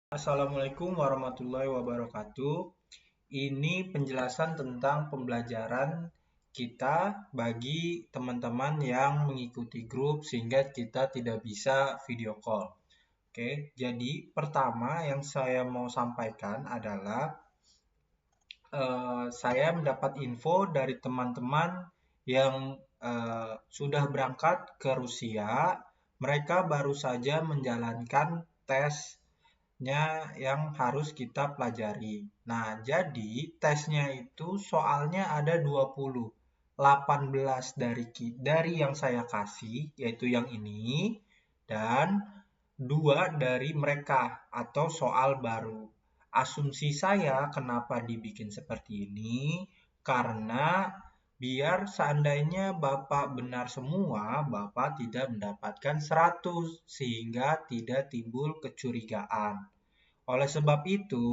Assalamualaikum warahmatullahi wabarakatuh. Ini penjelasan tentang pembelajaran kita bagi teman-teman yang mengikuti grup sehingga kita tidak bisa video call. Oke, jadi pertama yang saya mau sampaikan adalah saya mendapat info dari teman-teman yang sudah berangkat ke Rusia. Mereka baru saja menjalankan tesnya yang harus kita pelajari. Nah, jadi tesnya itu soalnya ada 20. 18 dari yang saya kasih, yaitu yang ini, dan 2 dari mereka atau soal baru. Asumsi saya kenapa dibikin seperti ini, karena biar seandainya Bapak benar semua, Bapak tidak mendapatkan 100 sehingga tidak timbul kecurigaan. Oleh sebab itu,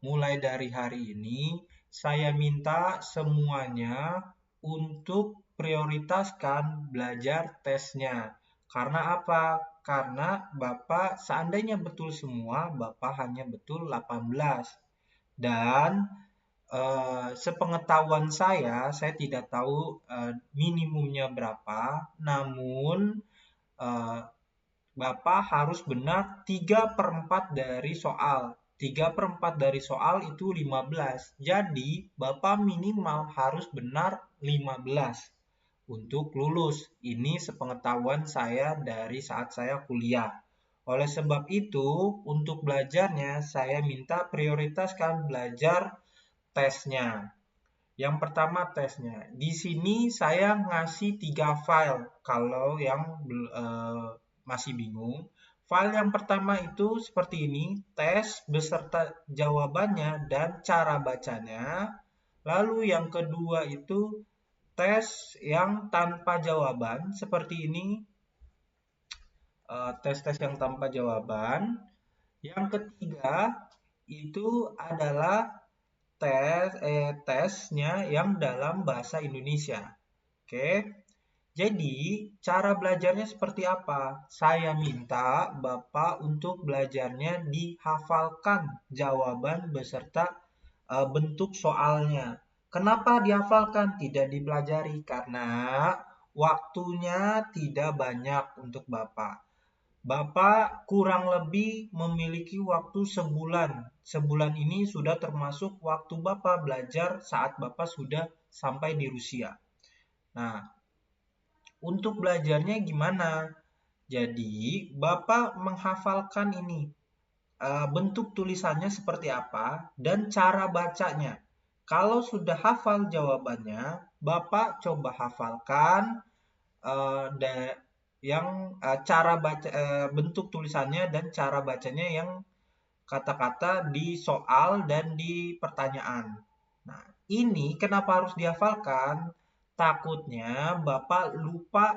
mulai dari hari ini, saya minta semuanya untuk prioritaskan belajar tesnya. Karena apa? Karena Bapak seandainya betul semua, Bapak hanya betul 18. Dan sepengetahuan saya tidak tahu minimumnya berapa, namun eh, Bapak harus benar 3/4 dari soal. 3/4 dari soal itu 15. Jadi, Bapak minimal harus benar 15 untuk lulus. Ini sepengetahuan saya dari saat saya kuliah. Oleh sebab itu, untuk belajarnya saya minta prioritaskan belajar tesnya. Yang pertama tesnya. Di sini saya ngasih 3 file kalau yang masih bingung. File yang pertama itu seperti ini, tes beserta jawabannya dan cara bacanya. Lalu yang kedua itu tes yang tanpa jawaban seperti ini, tes-tes yang tanpa jawaban. Yang ketiga itu adalah tesnya yang dalam bahasa Indonesia. Oke. Jadi, cara belajarnya seperti apa? Saya minta Bapak untuk belajarnya dihafalkan jawaban beserta bentuk soalnya. Kenapa dihafalkan? Tidak dipelajari karena waktunya tidak banyak untuk Bapak. Bapak kurang lebih memiliki waktu sebulan. Sebulan ini sudah termasuk waktu Bapak belajar saat Bapak sudah sampai di Rusia. Nah, untuk belajarnya gimana? Jadi, Bapak menghafalkan ini, bentuk tulisannya seperti apa dan cara bacanya. Kalau sudah hafal jawabannya, Bapak coba hafalkan yang cara baca, bentuk tulisannya dan cara bacanya yang kata-kata di soal dan di pertanyaan. Nah, ini kenapa harus dihafalkan? Takutnya Bapak lupa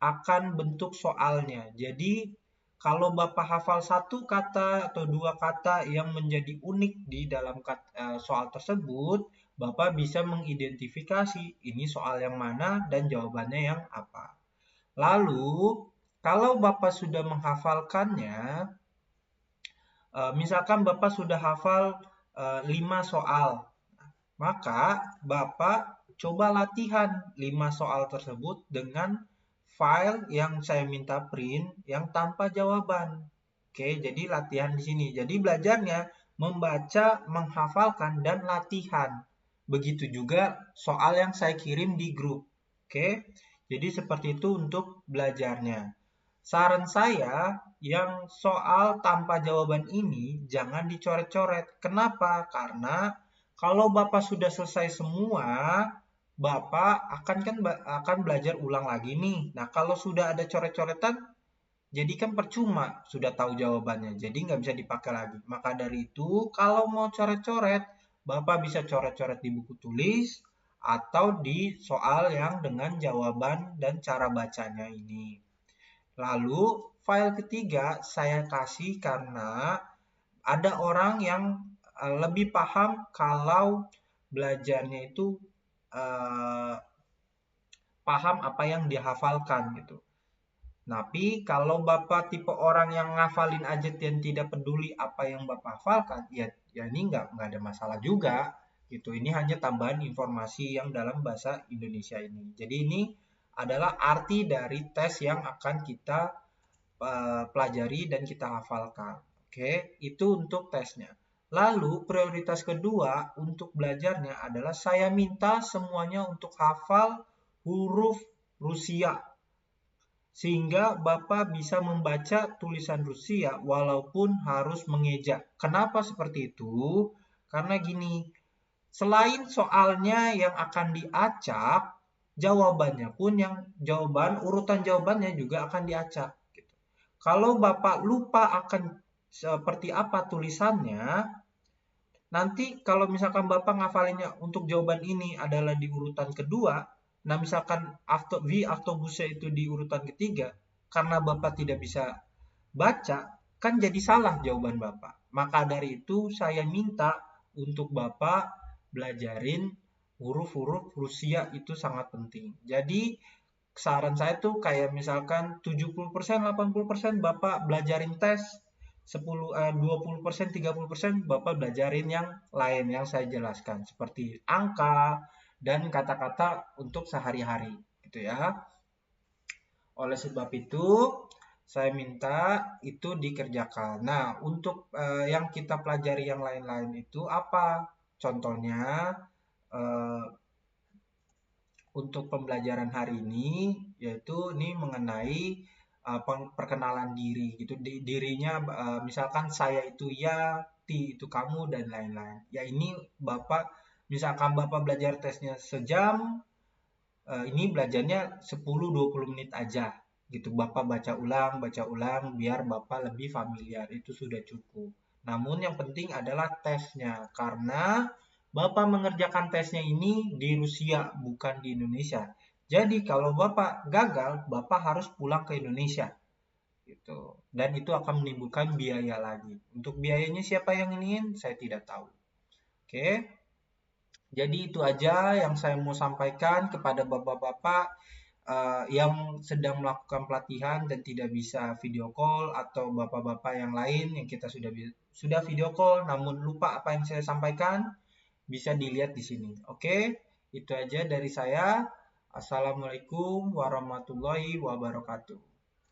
akan bentuk soalnya. Jadi, kalau Bapak hafal satu kata atau dua kata yang menjadi unik di dalam soal tersebut, Bapak bisa mengidentifikasi ini soal yang mana dan jawabannya yang apa. Lalu, kalau Bapak sudah menghafalkannya, misalkan Bapak sudah hafal 5 soal, maka Bapak coba latihan 5 soal tersebut dengan file yang saya minta print yang tanpa jawaban. Oke, jadi latihan di sini. Jadi belajarnya membaca, menghafalkan, dan latihan. Begitu juga soal yang saya kirim di grup. Oke, jadi seperti itu untuk belajarnya. Saran saya, yang soal tanpa jawaban ini jangan dicoret-coret. Kenapa? Karena kalau Bapak sudah selesai semua, Bapak akan belajar ulang lagi nih. Nah, kalau sudah ada coret-coretan, jadi kan percuma sudah tahu jawabannya. Jadi nggak bisa dipakai lagi. Maka dari itu, kalau mau coret-coret, Bapak bisa coret-coret di buku tulis atau di soal yang dengan jawaban dan cara bacanya ini. Lalu file ketiga saya kasih karena ada orang yang lebih paham kalau belajarnya itu paham apa yang dihafalkan gitu. Tapi kalau Bapak tipe orang yang ngafalin aja dan tidak peduli apa yang Bapak hafalkan, ya ini nggak ada masalah juga gitu. Ini hanya tambahan informasi yang dalam bahasa Indonesia ini. Jadi ini adalah arti dari tes yang akan kita pelajari dan kita hafalkan. Oke, itu untuk tesnya. Lalu prioritas kedua untuk belajarnya adalah saya minta semuanya untuk hafal huruf Rusia sehingga Bapak bisa membaca tulisan Rusia walaupun harus mengeja. Kenapa seperti itu? Karena gini, selain soalnya yang akan diacak, jawabannya pun urutan jawabannya juga akan diacak. Gitu. Kalau Bapak lupa akan seperti apa tulisannya, nanti kalau misalkan Bapak ngafalinnya untuk jawaban ini adalah di urutan kedua, nah misalkan autobusnya itu di urutan ketiga, karena Bapak tidak bisa baca, kan jadi salah jawaban Bapak. Maka dari itu saya minta untuk Bapak belajarin huruf-huruf Rusia itu sangat penting. Jadi saran saya tuh kayak misalkan 70%, 80% Bapak belajarin tes, 20%, 30% Bapak belajarin yang lain yang saya jelaskan seperti angka dan kata-kata untuk sehari-hari gitu ya. Oleh sebab itu saya minta itu dikerjakan. Nah, untuk yang kita pelajari yang lain-lain itu apa? Contohnya untuk pembelajaran hari ini yaitu ini mengenai perkenalan diri gitu. Dirinya misalkan saya itu ya, ti itu kamu dan lain-lain. Ya ini misalkan Bapak belajar tesnya sejam, ini belajarnya 10-20 menit aja gitu. Bapak baca ulang biar Bapak lebih familiar, itu sudah cukup. Namun yang penting adalah tesnya karena Bapak mengerjakan tesnya ini di Rusia bukan di Indonesia. Jadi kalau Bapak gagal, Bapak harus pulang ke Indonesia gitu. Dan itu akan menimbulkan biaya lagi. Untuk biayanya siapa yang ingin? Saya tidak tahu. Oke. Jadi itu aja yang saya mau sampaikan kepada bapak-bapak yang sedang melakukan pelatihan dan tidak bisa video call atau bapak-bapak yang lain yang kita sudah video call namun lupa apa yang saya sampaikan, bisa dilihat di sini. Oke, itu aja dari saya. Assalamualaikum warahmatullahi wabarakatuh.